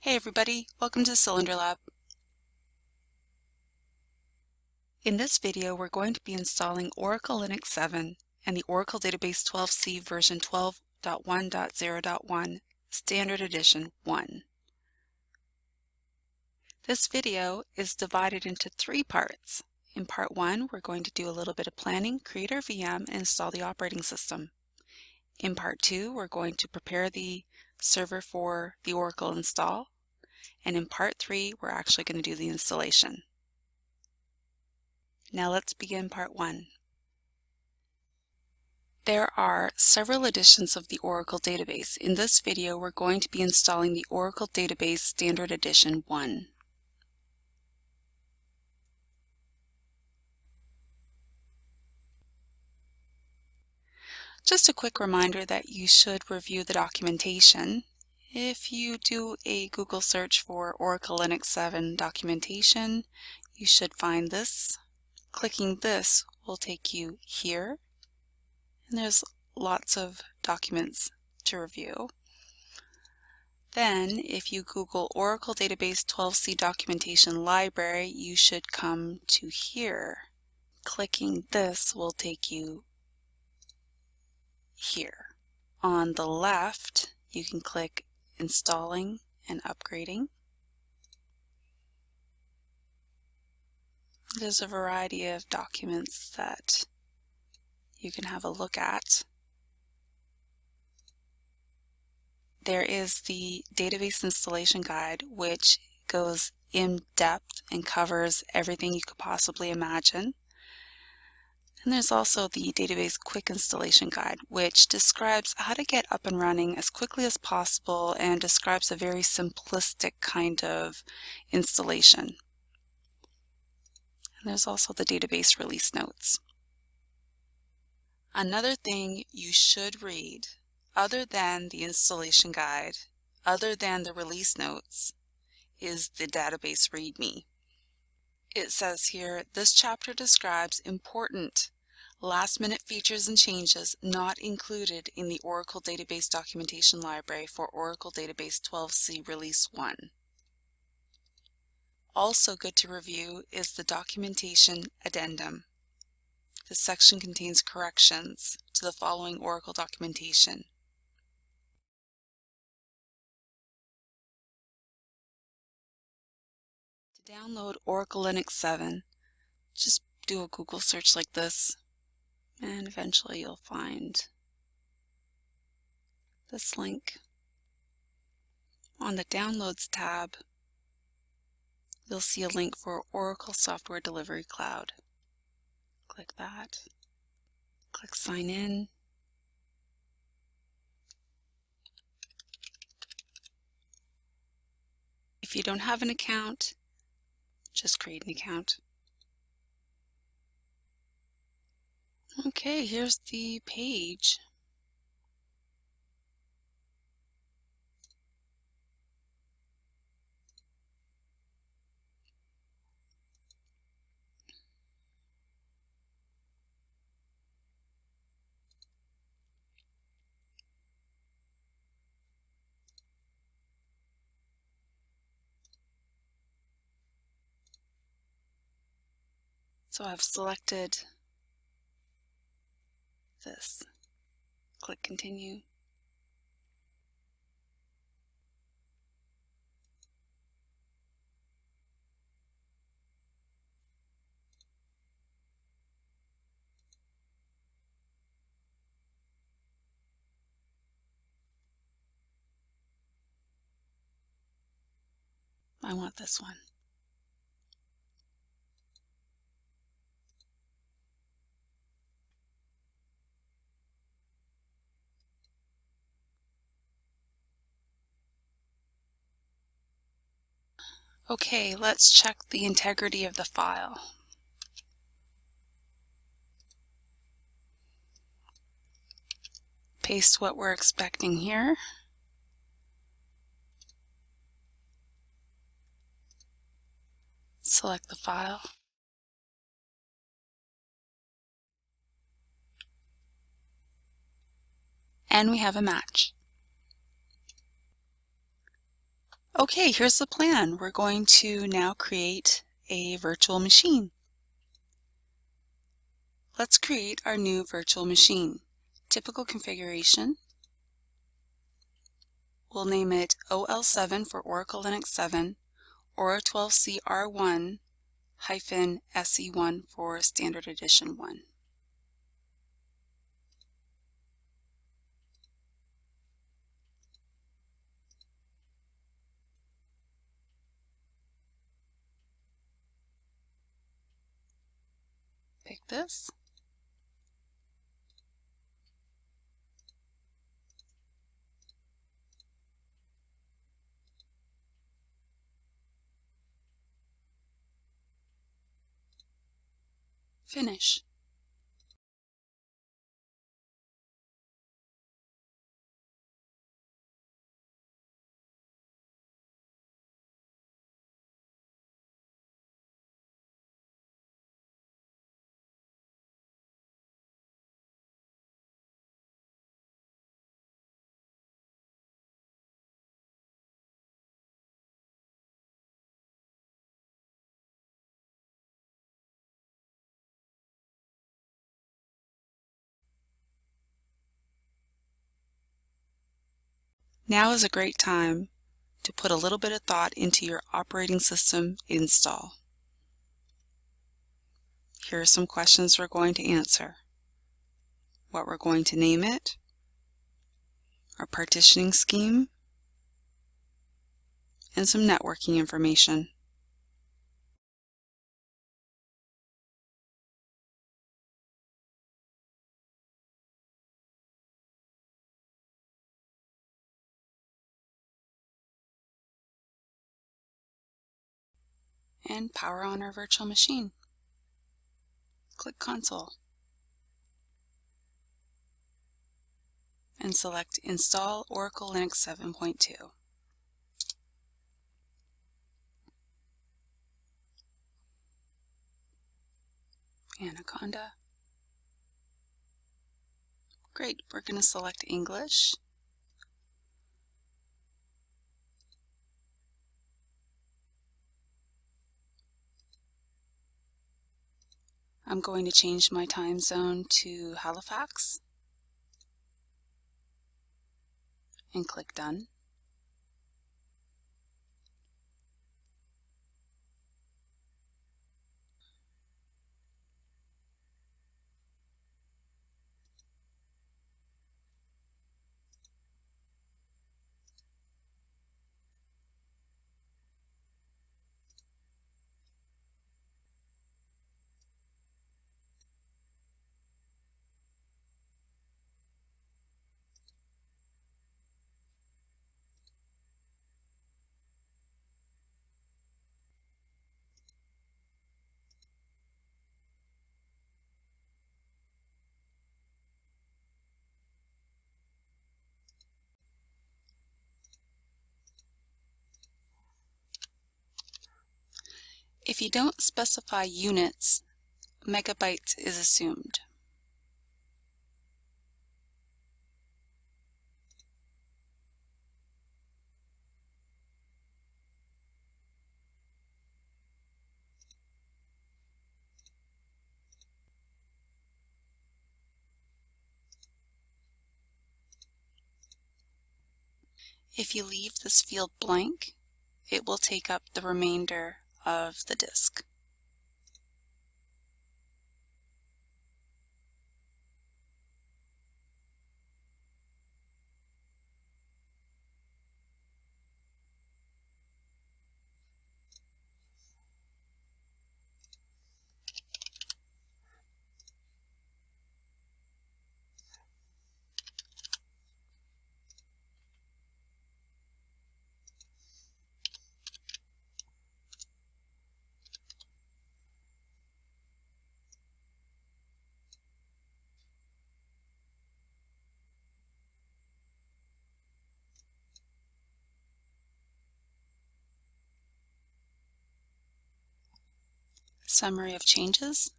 Hey everybody, welcome to Cylinder Lab. In this video we're going to be installing Oracle Linux 7 and the Oracle Database 12c version 12.1.0.1 Standard Edition 1. This video is divided into 3 parts. In part 1 we're going to do a little bit of planning, create our VM, and install the operating system. In part 2 we're going to prepare the server for the Oracle install. And in part 3, we're actually going to do the installation. Now let's begin part 1. There are several editions of the Oracle database. In this video, we're going to be installing the Oracle Database Standard Edition 1. Just a quick reminder that you should review the documentation. If you do a Google search for Oracle Linux 7 documentation, you should find this. Clicking this will take you here, and there's lots of documents to review. Then, if you Google Oracle Database 12c Documentation Library, you should come to here. Clicking this will take you here. On the left, you can click Installing and Upgrading. There's a variety of documents that you can have a look at. There is the Database Installation Guide, which goes in depth and covers everything you could possibly imagine. And there's also the Database Quick Installation Guide, which describes how to get up and running as quickly as possible and describes a very simplistic kind of installation. And there's also the database release notes. Another thing you should read, other than the installation guide, other than the release notes, is the database README. It says here, this chapter describes important last-minute features and changes not included in the Oracle Database Documentation Library for Oracle Database 12c Release 1. Also good to review is the Documentation Addendum. This section contains corrections to the following Oracle documentation. To download Oracle Linux 7, just do a Google search like this, and eventually you'll find this link. On the Downloads tab, you'll see a link for Oracle Software Delivery Cloud. Click that. Click Sign In. If you don't have an account, just create an account. Okay, here's the page. So I've selected this. Click Continue. I want this one. Okay, let's check the integrity of the file. Paste what we're expecting here. Select the file. And we have a match. Okay, here's the plan. We're going to now create a virtual machine. Let's create our new virtual machine. Typical configuration. We'll name it OL7 for Oracle Linux 7, or 12CR1-SE1 for Standard Edition 1. Pick this. Finish. Now is a great time to put a little bit of thought into your operating system install. Here are some questions we're going to answer. What we're going to name it, our partitioning scheme, and some networking information. And power on our virtual machine. Click Console and select Install Oracle Linux 7.2. Anaconda. Great, we're going to select English. I'm going to change my time zone to Halifax and click Done. If you don't specify units, megabytes is assumed. If you leave this field blank, it will take up the remainder of the disk. Summary of changes.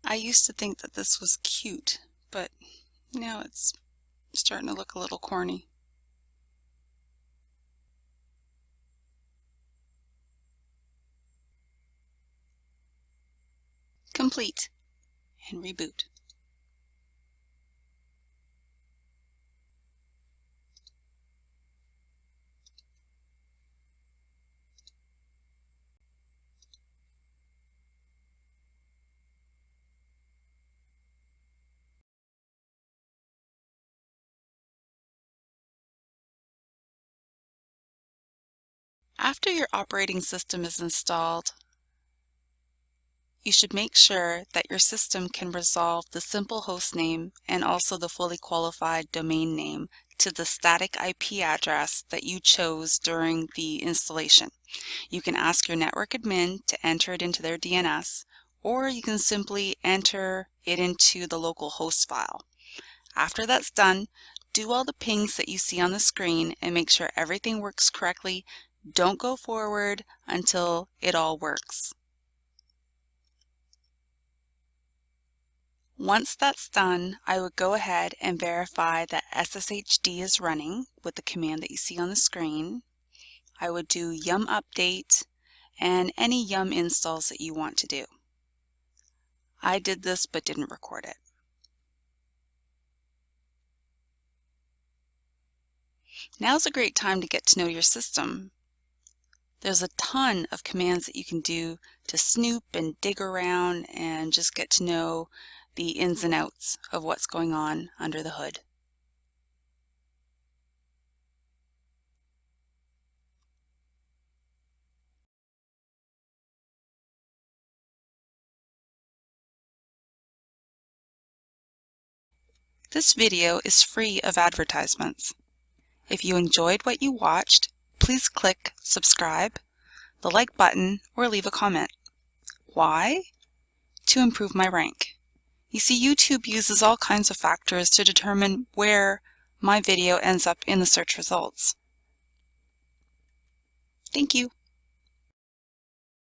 I used to think that this was cute, but now it's starting to look a little corny. Complete, and reboot. After your operating system is installed, you should make sure that your system can resolve the simple host name and also the fully qualified domain name to the static IP address that you chose during the installation. You can ask your network admin to enter it into their DNS, or you can simply enter it into the local host file. After that's done, do all the pings that you see on the screen and make sure everything works correctly. Don't go forward until it all works. Once that's done, I would go ahead and verify that SSHD is running with the command that you see on the screen. I would do yum update and any yum installs that you want to do. I did this but didn't record it. Now's a great time to get to know your system. There's a ton of commands that you can do to snoop and dig around and just get to know the ins and outs of what's going on under the hood. This video is free of advertisements. If you enjoyed what you watched, please click subscribe, the like button, or leave a comment. Why? To improve my rank. You see, YouTube uses all kinds of factors to determine where my video ends up in the search results. Thank you.